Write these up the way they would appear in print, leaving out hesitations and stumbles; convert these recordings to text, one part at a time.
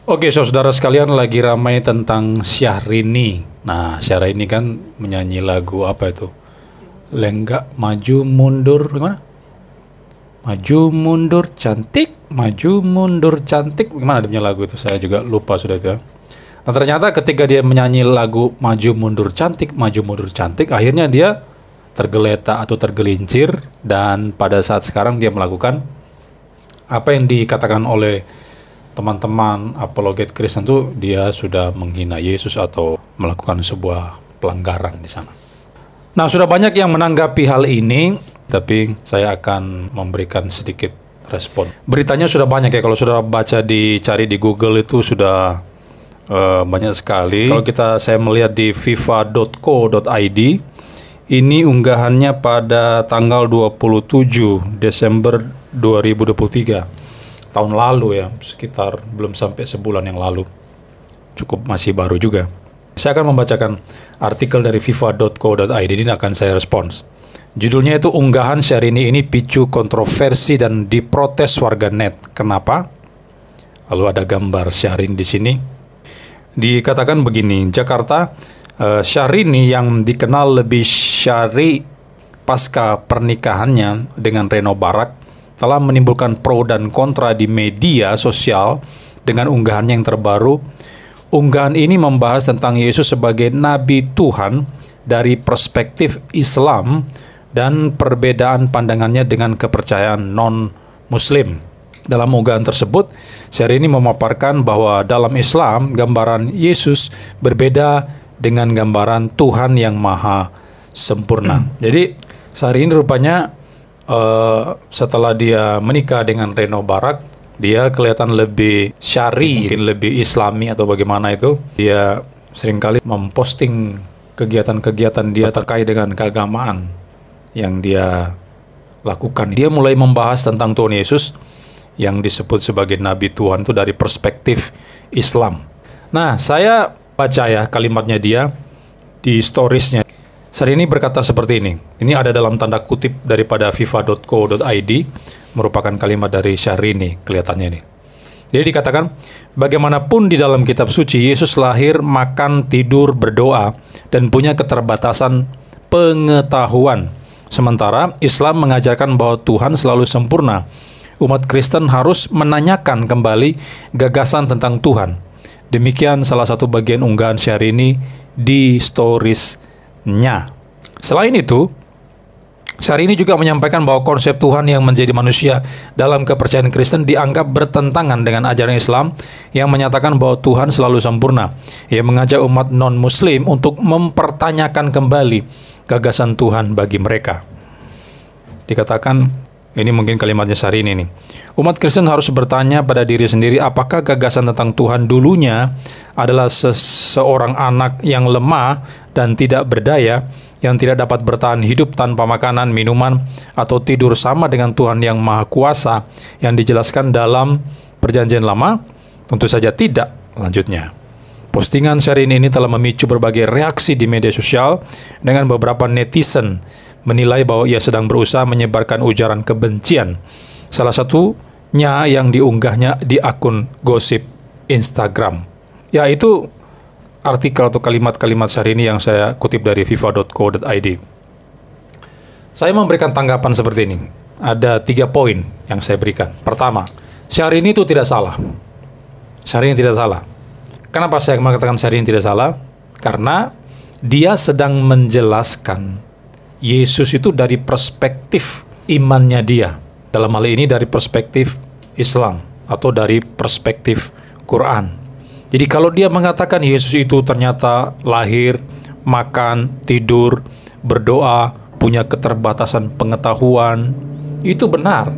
Oke, saudara sekalian, lagi ramai tentang Syahrini. Nah, Syahrini kan menyanyi lagu apa itu? Lenggak maju mundur, gimana? Maju mundur cantik, maju mundur cantik. Gimana dia punya lagu itu? Saya juga lupa sudah itu ya. Nah, ternyata ketika dia menyanyi lagu maju mundur cantik, akhirnya dia tergeletak atau tergelincir, dan pada saat sekarang dia melakukan apa yang dikatakan oleh teman-teman apologet Kristen itu, dia sudah menghina Yesus atau melakukan sebuah pelanggaran di sana. Nah, sudah banyak yang menanggapi hal ini, tapi saya akan memberikan sedikit respon. Beritanya sudah banyak ya, kalau sudah baca dicari di Google itu sudah banyak sekali. Kalau saya melihat di fifa.co.id, ini unggahannya pada tanggal 27 Desember 2023. Tahun lalu ya, sekitar belum sampai sebulan yang lalu. Cukup masih baru juga. Saya akan membacakan artikel dari fifa.co.id, ini akan saya respons. Judulnya itu, unggahan Syahrini ini picu kontroversi dan diprotes warganet. Kenapa? Lalu ada gambar Syahrini di sini. Dikatakan begini, Jakarta, Syahrini yang dikenal lebih syari pasca pernikahannya dengan Reno Barak telah menimbulkan pro dan kontra di media sosial dengan unggahannya yang terbaru. Unggahan ini membahas tentang Yesus sebagai Nabi Tuhan dari perspektif Islam dan perbedaan pandangannya dengan kepercayaan non-Muslim. Dalam unggahan tersebut, Syahrini memaparkan bahwa dalam Islam, gambaran Yesus berbeda dengan gambaran Tuhan yang maha sempurna. Jadi, Syahrini rupanya setelah dia menikah dengan Reno Barak, dia kelihatan lebih syari, mungkin lebih islami atau bagaimana itu. Dia seringkali memposting kegiatan-kegiatan dia terkait dengan keagamaan yang dia lakukan. Dia mulai membahas tentang Tuhan Yesus yang disebut sebagai Nabi Tuhan itu dari perspektif Islam. Nah, saya baca ya kalimatnya dia di storiesnya. Syahrini berkata seperti ini. Ini ada dalam tanda kutip daripada fifa.co.id, merupakan kalimat dari Syahrini kelihatannya ini. Jadi dikatakan, bagaimanapun di dalam kitab suci, Yesus lahir, makan, tidur, berdoa, dan punya keterbatasan pengetahuan. Sementara Islam mengajarkan bahwa Tuhan selalu sempurna. Umat Kristen harus menanyakan kembali gagasan tentang Tuhan. Demikian salah satu bagian unggahan Syahrini di storiesnya. Selain itu, Syahrini juga menyampaikan bahwa konsep Tuhan yang menjadi manusia dalam kepercayaan Kristen dianggap bertentangan dengan ajaran Islam yang menyatakan bahwa Tuhan selalu sempurna. Ia mengajak umat non-Muslim untuk mempertanyakan kembali gagasan Tuhan bagi mereka. Dikatakan, ini mungkin kalimatnya Syahrini nih. Umat Kristen harus bertanya pada diri sendiri, apakah gagasan tentang Tuhan dulunya adalah seorang anak yang lemah dan tidak berdaya, yang tidak dapat bertahan hidup tanpa makanan, minuman, atau tidur sama dengan Tuhan yang Maha Kuasa yang dijelaskan dalam Perjanjian Lama? Tentu saja tidak, lanjutnya. Postingan Syahrini ini telah memicu berbagai reaksi di media sosial dengan beberapa netizen menilai bahwa ia sedang berusaha menyebarkan ujaran kebencian. Salah satunya yang diunggahnya di akun gosip Instagram. Ya, itu artikel atau kalimat-kalimat Syahrini yang saya kutip dari fifa.co.id. Saya memberikan tanggapan seperti ini. Ada 3 poin yang saya berikan. Pertama, Syahrini itu tidak salah. Syahrini tidak salah. Kenapa saya mengatakan Syahrini tidak salah? Karena dia sedang menjelaskan Yesus itu dari perspektif imannya dia. Dalam hal ini dari perspektif Islam atau dari perspektif Quran. Jadi kalau dia mengatakan Yesus itu ternyata lahir, makan, tidur, berdoa, punya keterbatasan pengetahuan, itu benar.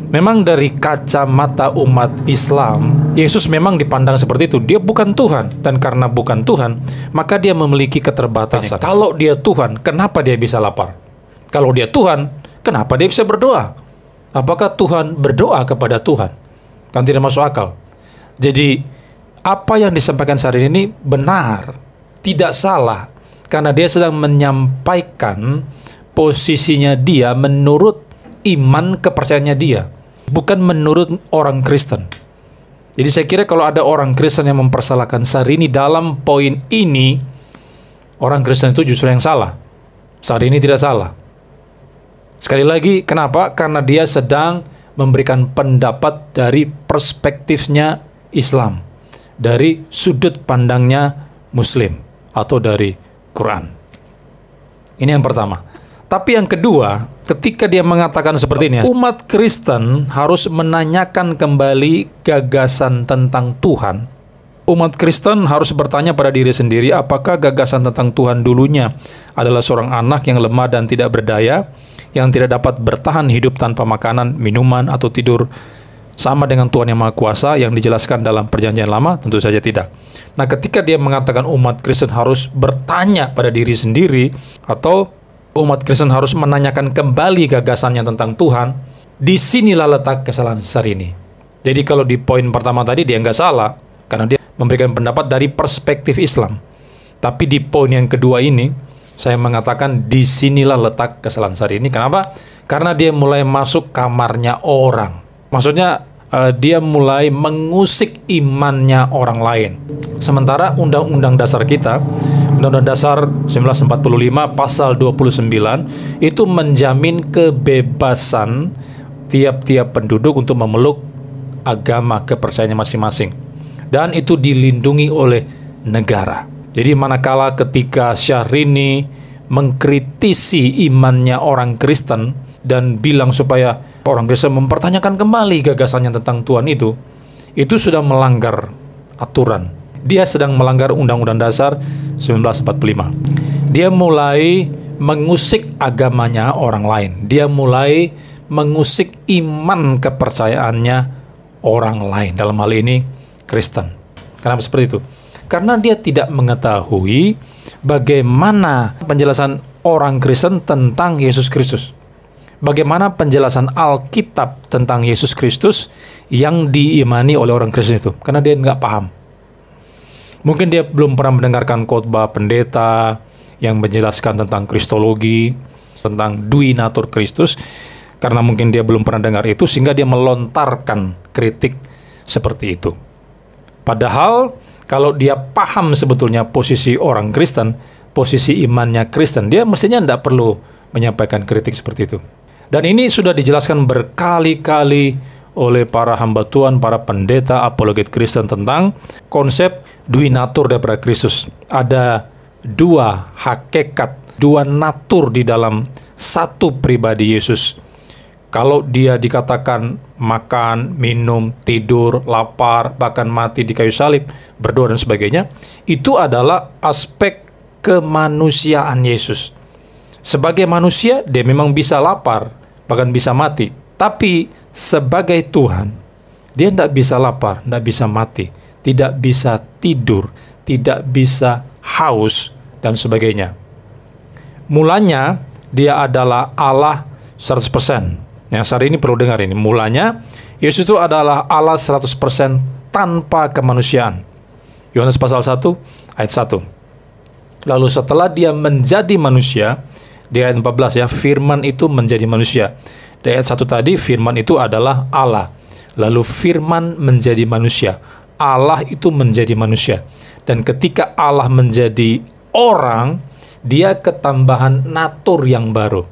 Memang dari kacamata umat Islam, Yesus memang dipandang seperti itu. Dia bukan Tuhan, dan karena bukan Tuhan, maka dia memiliki keterbatasan. Kalau dia Tuhan, kenapa dia bisa lapar? Kalau dia Tuhan, kenapa dia bisa berdoa? Apakah Tuhan berdoa kepada Tuhan? Kan tidak masuk akal. Jadi, apa yang disampaikan Syahrini ini benar, tidak salah, karena dia sedang menyampaikan posisinya dia menurut iman kepercayaannya dia, bukan menurut orang Kristen. Jadi saya kira kalau ada orang Kristen yang mempersalahkan Syahrini dalam poin ini, orang Kristen itu justru yang salah. Syahrini tidak salah. Sekali lagi, kenapa? Karena dia sedang memberikan pendapat dari perspektifnya Islam, dari sudut pandangnya Muslim, atau dari Quran. Ini yang pertama. Tapi yang kedua, ketika dia mengatakan seperti ini, umat Kristen harus menanyakan kembali gagasan tentang Tuhan. Umat Kristen harus bertanya pada diri sendiri, apakah gagasan tentang Tuhan dulunya adalah seorang anak yang lemah dan tidak berdaya, yang tidak dapat bertahan hidup tanpa makanan, minuman, atau tidur, sama dengan Tuhan yang Maha Kuasa yang dijelaskan dalam Perjanjian Lama? Tentu saja tidak. Nah, ketika dia mengatakan umat Kristen harus bertanya pada diri sendiri, atau umat Kristen harus menanyakan kembali gagasannya tentang Tuhan, disinilah letak kesalahan Syahrini. Jadi kalau di poin pertama tadi dia nggak salah, karena dia memberikan pendapat dari perspektif Islam. Tapi di poin yang kedua ini, saya mengatakan disinilah letak kesalahan Syahrini. Kenapa? Karena dia mulai masuk kamarnya orang. Maksudnya dia mulai mengusik imannya orang lain. Sementara Undang-Undang Dasar kita, Undang-Undang Dasar 1945 pasal 29 itu menjamin kebebasan tiap-tiap penduduk untuk memeluk agama kepercayaannya masing-masing. Dan itu dilindungi oleh negara. Jadi manakala ketika Syahrini mengkritisi imannya orang Kristen dan bilang supaya orang Kristen mempertanyakan kembali gagasannya tentang Tuhan itu sudah melanggar aturan. Dia sedang melanggar Undang-Undang Dasar 1945. Dia mulai mengusik agamanya orang lain. Dia mulai mengusik iman kepercayaannya orang lain. Dalam hal ini Kristen. Kenapa seperti itu? Karena dia tidak mengetahui bagaimana penjelasan orang Kristen tentang Yesus Kristus. Bagaimana penjelasan Alkitab tentang Yesus Kristus yang diimani oleh orang Kristen itu. Karena dia nggak paham. Mungkin dia belum pernah mendengarkan khotbah pendeta yang menjelaskan tentang Kristologi, tentang Dui Natur Kristus. Karena mungkin dia belum pernah dengar itu, sehingga dia melontarkan kritik seperti itu. Padahal kalau dia paham sebetulnya posisi orang Kristen, posisi imannya Kristen, dia mestinya tidak perlu menyampaikan kritik seperti itu. Dan ini sudah dijelaskan berkali-kali oleh para hamba Tuhan, para pendeta apologet Kristen tentang konsep dui natur daripada Kristus. Ada dua hakikat, dua natur di dalam satu pribadi Yesus. Kalau dia dikatakan makan, minum, tidur, lapar, bahkan mati di kayu salib, berdoa dan sebagainya, itu adalah aspek kemanusiaan Yesus. Sebagai manusia, dia memang bisa lapar, bahkan bisa mati. Tapi sebagai Tuhan, dia tidak bisa lapar, tidak bisa mati, tidak bisa tidur, tidak bisa haus, dan sebagainya. Mulanya, dia adalah Allah 100%. Yang saat ini perlu dengar ini. Mulanya, Yesus itu adalah Allah 100% tanpa kemanusiaan. Yohanes pasal 1, ayat 1. Lalu setelah dia menjadi manusia, di ayat 14 ya, firman itu menjadi manusia. Di ayat 1 tadi, firman itu adalah Allah. Lalu firman menjadi manusia. Allah itu menjadi manusia. Dan ketika Allah menjadi orang, dia ketambahan natur yang baru,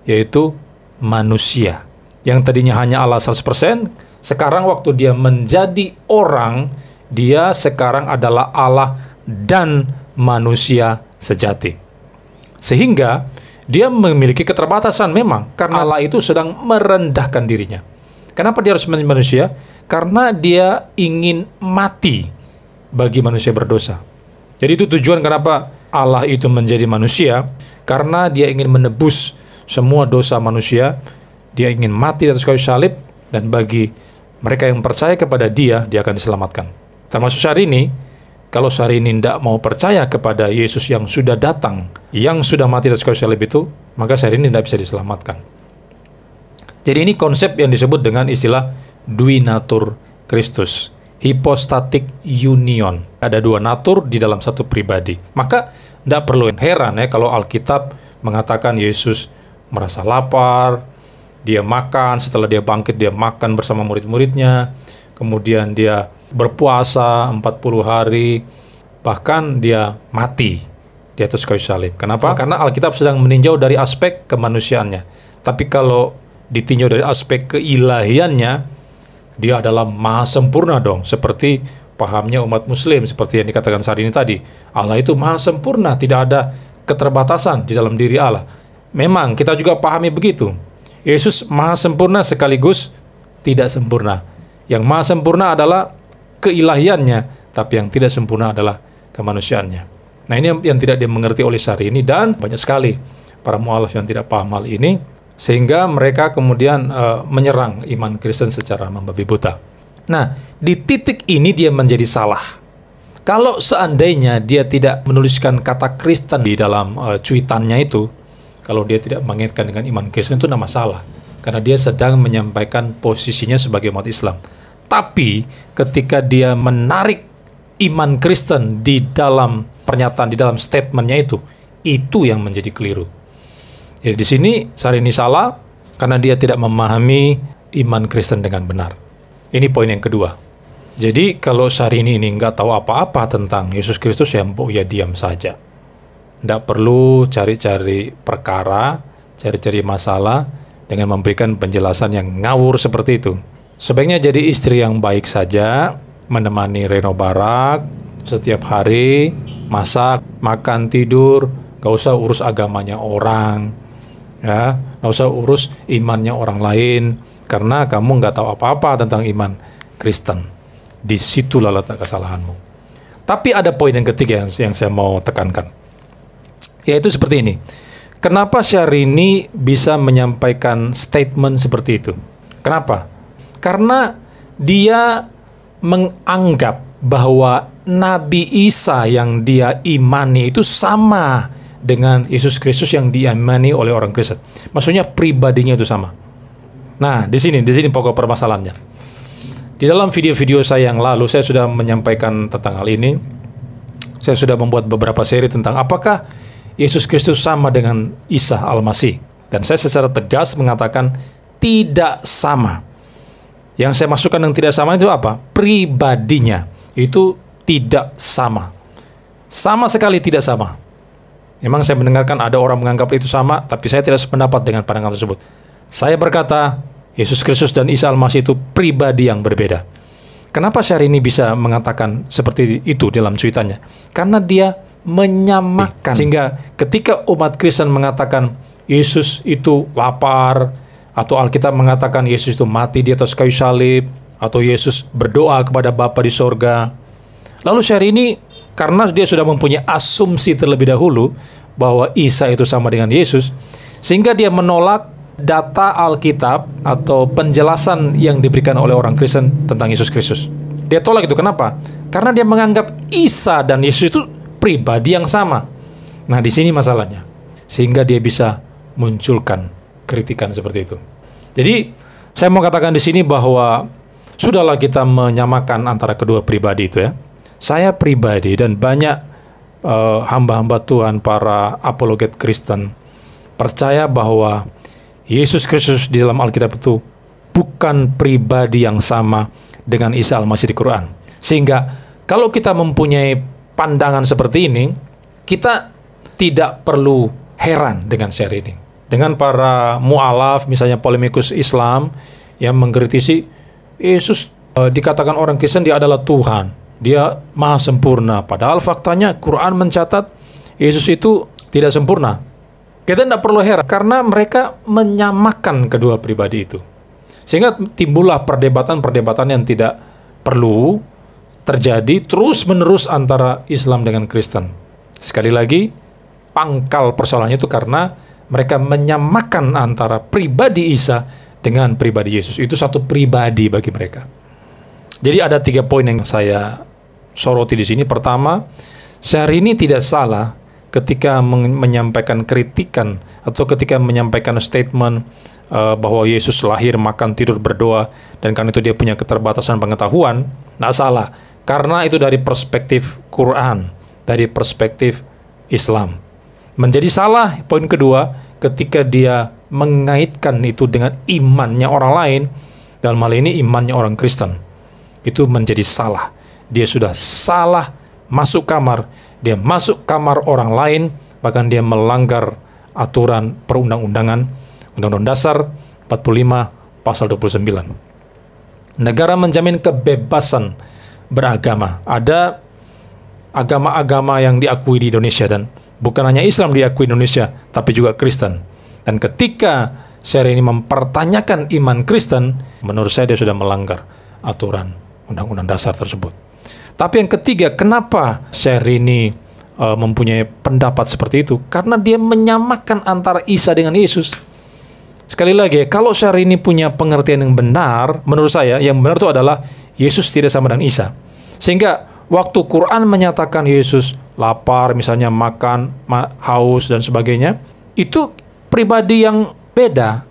yaitu manusia. Yang tadinya hanya Allah 100%, sekarang waktu dia menjadi orang, dia sekarang adalah Allah dan manusia sejati. Sehingga dia memiliki keterbatasan memang, karena Allah itu sedang merendahkan dirinya. Kenapa dia harus menjadi manusia? Karena dia ingin mati bagi manusia berdosa. Jadi itu tujuan kenapa Allah itu menjadi manusia, karena dia ingin menebus semua dosa manusia. Dia ingin mati di atas kayu salib, dan bagi mereka yang percaya kepada dia, dia akan diselamatkan. Termasuk Syahrini. Kalau Syahrini tidak mau percaya kepada Yesus yang sudah datang, yang sudah mati di atas kayu salib itu, maka Syahrini tidak bisa diselamatkan. Jadi ini konsep yang disebut dengan istilah dui natur Kristus, hypostatic union. Ada dua natur di dalam satu pribadi. Maka tidak perlu heran ya kalau Alkitab mengatakan Yesus merasa lapar, dia makan, setelah dia bangkit dia makan bersama murid-muridnya, kemudian dia berpuasa 40 hari, bahkan dia mati di atas kayu salib. Kenapa? Karena Alkitab sedang meninjau dari aspek kemanusiaannya. Tapi kalau ditinjau dari aspek keilahiannya, dia adalah maha sempurna dong. Seperti pahamnya umat muslim, seperti yang dikatakan saat ini tadi. Allah itu maha sempurna, tidak ada keterbatasan di dalam diri Allah. Memang kita juga pahami begitu. Yesus maha sempurna sekaligus tidak sempurna. Yang maha sempurna adalah keilahiannya, tapi yang tidak sempurna adalah kemanusiaannya. Nah, ini yang tidak dimengerti oleh Syahrini, dan banyak sekali para mu'alaf yang tidak paham hal ini, sehingga mereka kemudian menyerang iman Kristen secara membabi buta. Nah, di titik ini dia menjadi salah. Kalau seandainya dia tidak menuliskan kata Kristen di dalam cuitannya itu, kalau dia tidak mengaitkan dengan iman Kristen, itu tidak masalah, karena dia sedang menyampaikan posisinya sebagai umat Islam. Tapi ketika dia menarik iman Kristen di dalam pernyataan, di dalam statementnya itu yang menjadi keliru. Jadi di sini Syahrini salah karena dia tidak memahami iman Kristen dengan benar. Ini poin yang kedua. Jadi kalau Syahrini ini nggak tahu apa-apa tentang Yesus Kristus, ya diam saja. Tidak perlu cari-cari perkara, cari-cari masalah dengan memberikan penjelasan yang ngawur seperti itu. Sebaiknya jadi istri yang baik saja, menemani Reno Barak setiap hari, masak, makan, tidur, gak usah urus agamanya orang, ya, gak usah urus imannya orang lain, karena kamu gak tahu apa-apa tentang iman Kristen. Disitulah letak kesalahanmu. Tapi ada poin yang ketiga yang saya mau tekankan, yaitu seperti ini. Kenapa Syahrini bisa menyampaikan statement seperti itu? Kenapa? Karena dia menganggap bahwa Nabi Isa yang dia imani itu sama dengan Yesus Kristus yang diimani oleh orang Kristen. Maksudnya pribadinya itu sama. Nah, di sini pokok permasalahannya. Di dalam video-video saya yang lalu, saya sudah menyampaikan tentang hal ini. Saya sudah membuat beberapa seri tentang apakah Yesus Kristus sama dengan Isa Al-Masih. Dan saya secara tegas mengatakan tidak sama. Yang saya masukkan yang tidak sama itu apa? Pribadinya. Itu tidak sama. Sama sekali tidak sama. Memang saya mendengarkan ada orang menganggap itu sama, tapi saya tidak sependapat dengan pandangan tersebut. Saya berkata, Yesus Kristus dan Isa Al-Masih itu pribadi yang berbeda. Kenapa Syahrini bisa mengatakan seperti itu dalam cuitannya? Karena dia menyamakan. Sehingga ketika umat Kristen mengatakan Yesus itu lapar, atau Alkitab mengatakan Yesus itu mati di atas kayu salib, atau Yesus berdoa kepada Bapa di sorga. Lalu Syahrini, karena dia sudah mempunyai asumsi terlebih dahulu bahwa Isa itu sama dengan Yesus, sehingga dia menolak data Alkitab atau penjelasan yang diberikan oleh orang Kristen tentang Yesus Kristus. Dia tolak itu. Kenapa? Karena dia menganggap Isa dan Yesus itu pribadi yang sama. Nah, di sini masalahnya. Sehingga dia bisa munculkan kritikan seperti itu. Jadi, saya mau katakan di sini bahwa sudahlah kita menyamakan antara kedua pribadi itu ya. Saya pribadi dan banyak hamba-hamba Tuhan, para apologet Kristen, percaya bahwa Yesus Kristus di dalam Alkitab itu bukan pribadi yang sama dengan Isa Al-Masih di Quran. Sehingga kalau kita mempunyai pandangan seperti ini, kita tidak perlu heran dengan share ini. Dengan para mu'alaf, misalnya polemikus Islam, yang mengkritisi Yesus dikatakan orang Kristen dia adalah Tuhan, dia maha sempurna. Padahal faktanya Quran mencatat Yesus itu tidak sempurna. Kita tidak perlu heran karena mereka menyamakan kedua pribadi itu. Sehingga timbullah perdebatan-perdebatan yang tidak perlu terjadi terus-menerus antara Islam dengan Kristen. Sekali lagi, pangkal persoalannya itu karena mereka menyamakan antara pribadi Isa dengan pribadi Yesus. Itu satu pribadi bagi mereka. Jadi ada 3 poin yang saya soroti di sini. Pertama, Syahrini tidak salah ketika menyampaikan kritikan atau ketika menyampaikan statement bahwa Yesus lahir, makan, tidur, berdoa, dan karena itu dia punya keterbatasan pengetahuan. Nggak salah, karena itu dari perspektif Quran, dari perspektif Islam. Menjadi salah, poin kedua, ketika dia mengaitkan itu dengan imannya orang lain, dalam hal ini imannya orang Kristen. itu menjadi salah. Dia sudah salah masuk kamar, dia masuk kamar orang lain, bahkan dia melanggar aturan perundang-undangan, Undang-Undang Dasar 45 pasal 29. Negara menjamin kebebasan beragama. Ada agama-agama yang diakui di Indonesia, dan bukan hanya Islam diakui di Indonesia, tapi juga Kristen. Dan ketika Syahrini mempertanyakan iman Kristen, menurut saya dia sudah melanggar aturan Undang-Undang Dasar tersebut. Tapi yang ketiga, kenapa Syahrini mempunyai pendapat seperti itu? Karena dia menyamakan antara Isa dengan Yesus. Sekali lagi, kalau Syahrini punya pengertian yang benar, menurut saya yang benar itu adalah Yesus tidak sama dengan Isa. Sehingga waktu Quran menyatakan Yesus lapar, misalnya makan, haus, dan sebagainya, itu pribadi yang beda.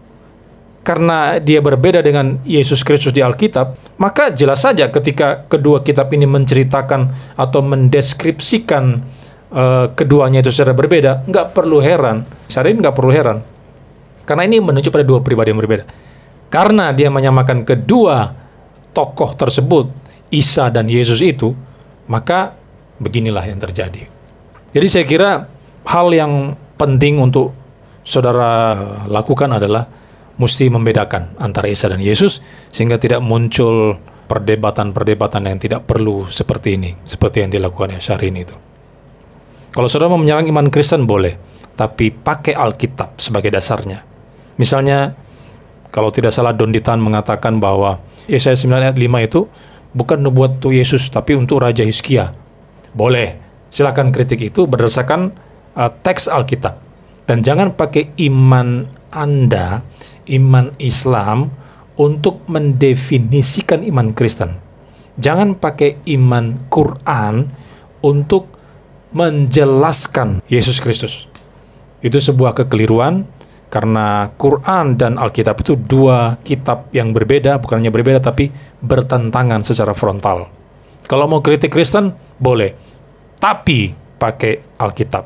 Karena dia berbeda dengan Yesus Kristus di Alkitab, maka jelas saja ketika kedua kitab ini menceritakan atau mendeskripsikan keduanya itu secara berbeda, nggak perlu heran. Syahrini nggak perlu heran. Karena ini menunjuk pada dua pribadi yang berbeda. Karena dia menyamakan kedua tokoh tersebut, Isa dan Yesus itu, maka beginilah yang terjadi. Jadi saya kira hal yang penting untuk saudara lakukan adalah mesti membedakan antara Isa dan Yesus, sehingga tidak muncul perdebatan-perdebatan yang tidak perlu seperti ini, seperti yang dilakukan Syahrini itu. Kalau saudara mau menyerang iman Kristen boleh, tapi pakai Alkitab sebagai dasarnya. Misalnya, kalau tidak salah Don Ditan mengatakan bahwa Yesaya 9 ayat 5 itu bukan nubuat untuk Yesus, tapi untuk Raja Hizkia. Boleh, silakan kritik itu berdasarkan teks Alkitab. Dan jangan pakai iman Anda, iman Islam, untuk mendefinisikan iman Kristen. Jangan pakai iman Quran untuk menjelaskan Yesus Kristus. Itu sebuah kekeliruan, karena Quran dan Alkitab itu dua kitab yang berbeda, bukan hanya berbeda, tapi bertentangan secara frontal. Kalau mau kritik Kristen, boleh, tapi pakai Alkitab.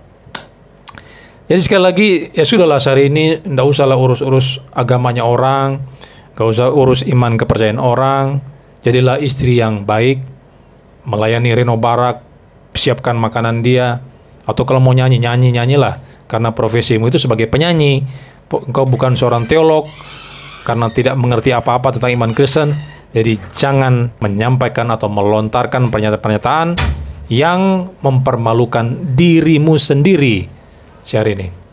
Jadi sekali lagi, ya sudahlah Syahrini, nggak usahlah urus-urus agamanya orang, nggak usah urus iman kepercayaan orang, jadilah istri yang baik, melayani Reno Barak, siapkan makanan dia, atau kalau mau nyanyilah, karena profesimu itu sebagai penyanyi, engkau bukan seorang teolog, karena tidak mengerti apa-apa tentang iman Kristen, jadi jangan menyampaikan atau melontarkan pernyataan-pernyataan yang mempermalukan dirimu sendiri, Syahrini.